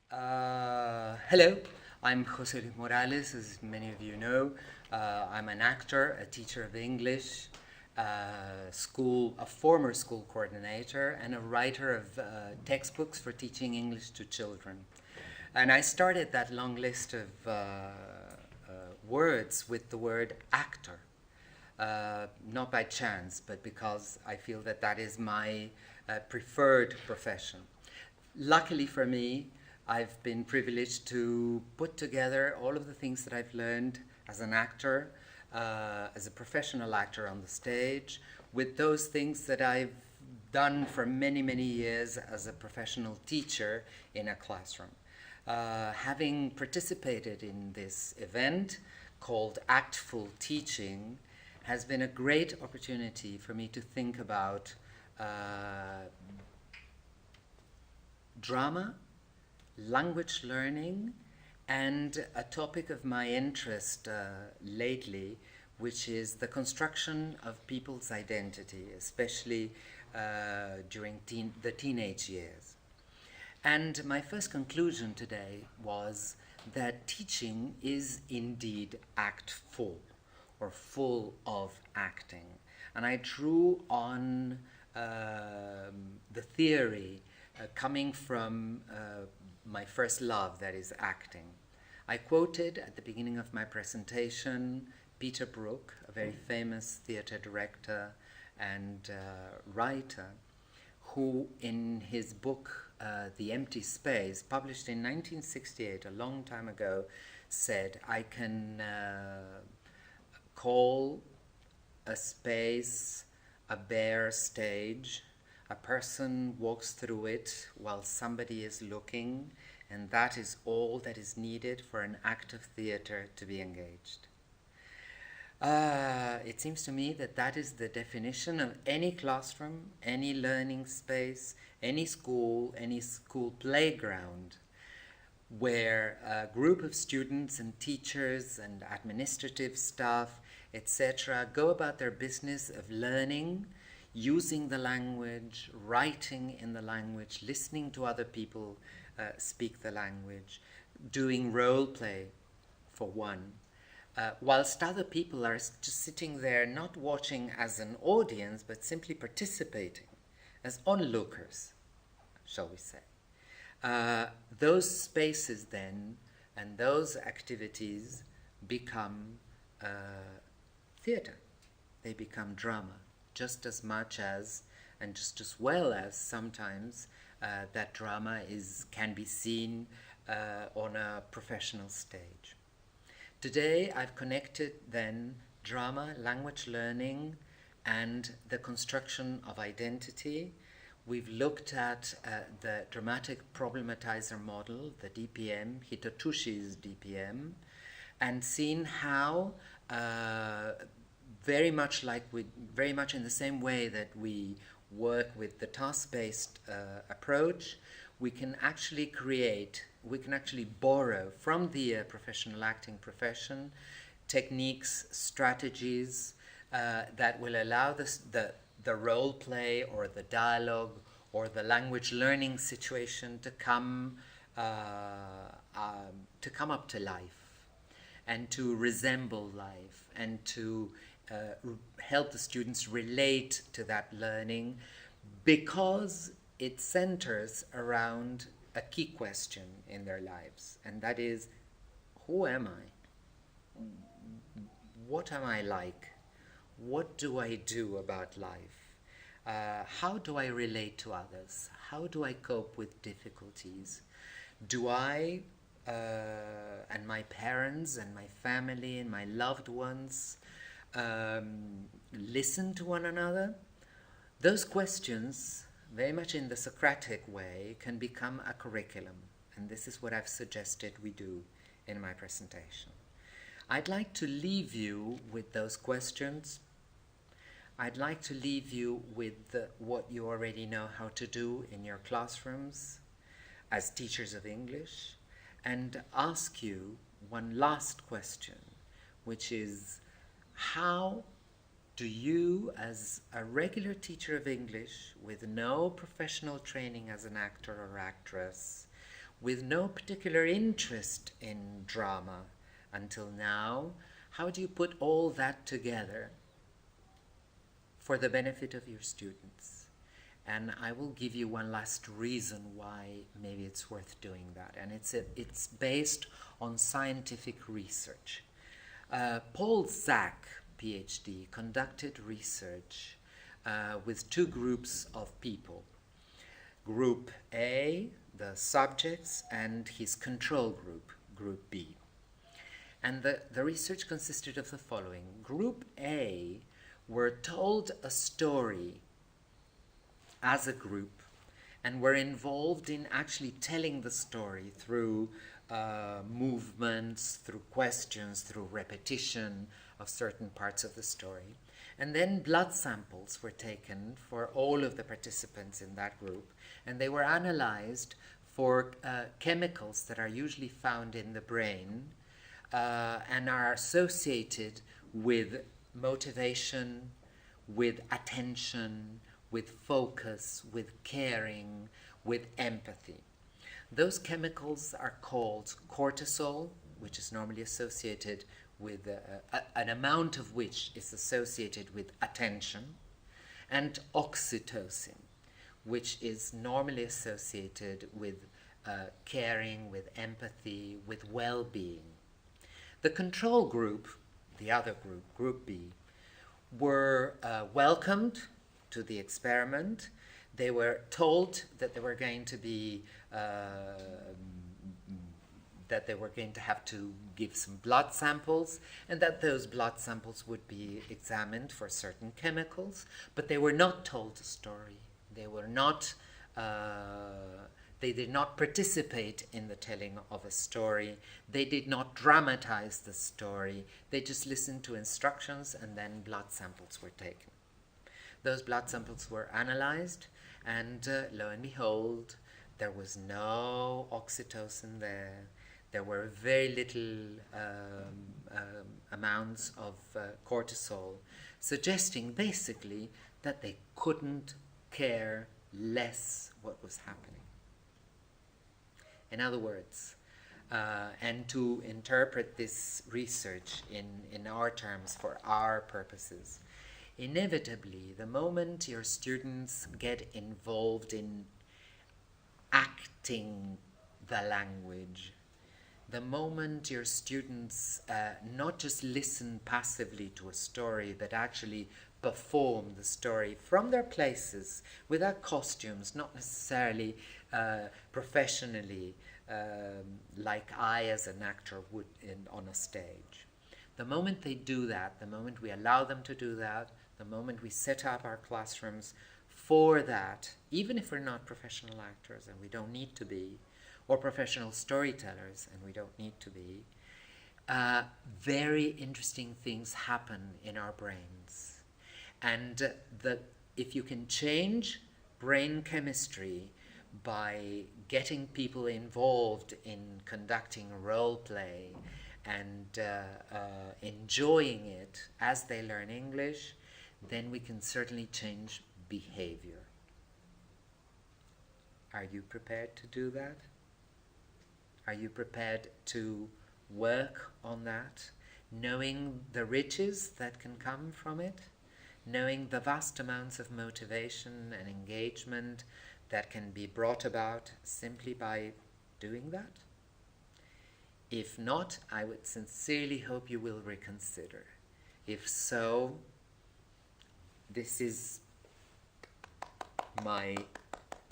Hello, I'm José Morales, as many of you know. I'm an actor, a teacher of English, a former school coordinator, and a writer of textbooks for teaching English to children. And I started that long list of words with the word actor, not by chance, but because I feel that that is my preferred profession. Luckily for me, I've been privileged to put together all of the things that I've learned as an actor, as a professional actor on the stage, with those things that I've done for many, many years as a professional teacher in a classroom. Having participated in this event called Actful Teaching has been a great opportunity for me to think about drama, language learning, and a topic of my interest lately, which is the construction of people's identity, especially during the teenage years. And my first conclusion today was that teaching is indeed actful, or full of acting. And I drew on the theory coming from my first love, that is acting. I quoted at the beginning of my presentation Peter Brook, a very famous theater director and writer, who in his book The Empty Space, published in 1968, a long time ago, said, I can call a space a bare stage. A person walks through it while somebody is looking, and that is all that is needed for an act of theater to be engaged. It seems to me that that is the definition of any classroom, any learning space, any school playground, where a group of students and teachers and administrative staff, etc., go about their business of learning, using the language, writing in the language, listening to other people speak the language, doing role play, for one, whilst other people are just sitting there not watching as an audience, but simply participating as onlookers, shall we say. Those spaces then and those activities become theater. They become drama, just as much as and just as well as sometimes that drama can be seen on a professional stage. Today I've connected then drama, language learning, and the construction of identity. We've looked at the dramatic problematizer model, the DPM, Hitotushi's DPM, and seen how very much in the same way that we work with the task-based approach, we can actually borrow from the professional acting profession techniques, strategies that will allow the role play or the dialogue or the language learning situation to come up to life and to resemble life and to help the students relate to that learning, because it centers around a key question in their lives, and that is, who am I? What am I like? What do I do about life? How do I relate to others? How do I cope with difficulties? Do I and my parents and my family and my loved ones listen to one another? Those questions, very much in the Socratic way, can become a curriculum, and this is what I've suggested we do in my presentation. I'd like to leave you with those questions. I'd like to leave you with what you already know how to do in your classrooms as teachers of English, and ask you one last question, which is, how do you, as a regular teacher of English with no professional training as an actor or actress, with no particular interest in drama until now, how do you put all that together for the benefit of your students? And I will give you one last reason why maybe it's worth doing that. And it's based on scientific research. Paul Zak, PhD, conducted research with two groups of people. Group A, the subjects, and his control group, Group B. And the research consisted of the following. Group A were told a story as a group and were involved in actually telling the story through movements, through questions, through repetition of certain parts of the story. And then blood samples were taken for all of the participants in that group, and they were analyzed for chemicals that are usually found in the brain and are associated with motivation, with attention, with focus, with caring, with empathy. Those chemicals are called cortisol, which is normally associated with an amount of which is associated with attention, and oxytocin, which is normally associated with caring, with empathy, with well-being. The control group, the other group, Group B, were welcomed to the experiment. They were told that they were going to be have to give some blood samples, and that those blood samples would be examined for certain chemicals, but they were not told a story. They were not they did not participate in the telling of a story. They did not dramatize the story. They just listened to instructions, and then blood samples were taken. Those blood samples were analyzed, and lo and behold, there was no oxytocin there. There were very little amounts of cortisol, suggesting basically that they couldn't care less what was happening. In other words, and to interpret this research in our terms for our purposes, inevitably, the moment your students get involved in acting the language, the moment your students not just listen passively to a story, but actually perform the story from their places, without costumes, not necessarily professionally, like I as an actor would on a stage. The moment they do that, the moment we allow them to do that, the moment we set up our classrooms for that, even if we're not professional actors, and we don't need to be, or professional storytellers, and we don't need to be, very interesting things happen in our brains. And if you can change brain chemistry by getting people involved in conducting role play and enjoying it as they learn English, then we can certainly change behavior. Are you prepared to do that? Are you prepared to work on that, knowing the riches that can come from it, knowing the vast amounts of motivation and engagement that can be brought about simply by doing that? If not, I would sincerely hope you will reconsider. If so, this is my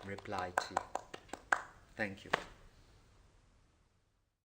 reply to you. Thank you.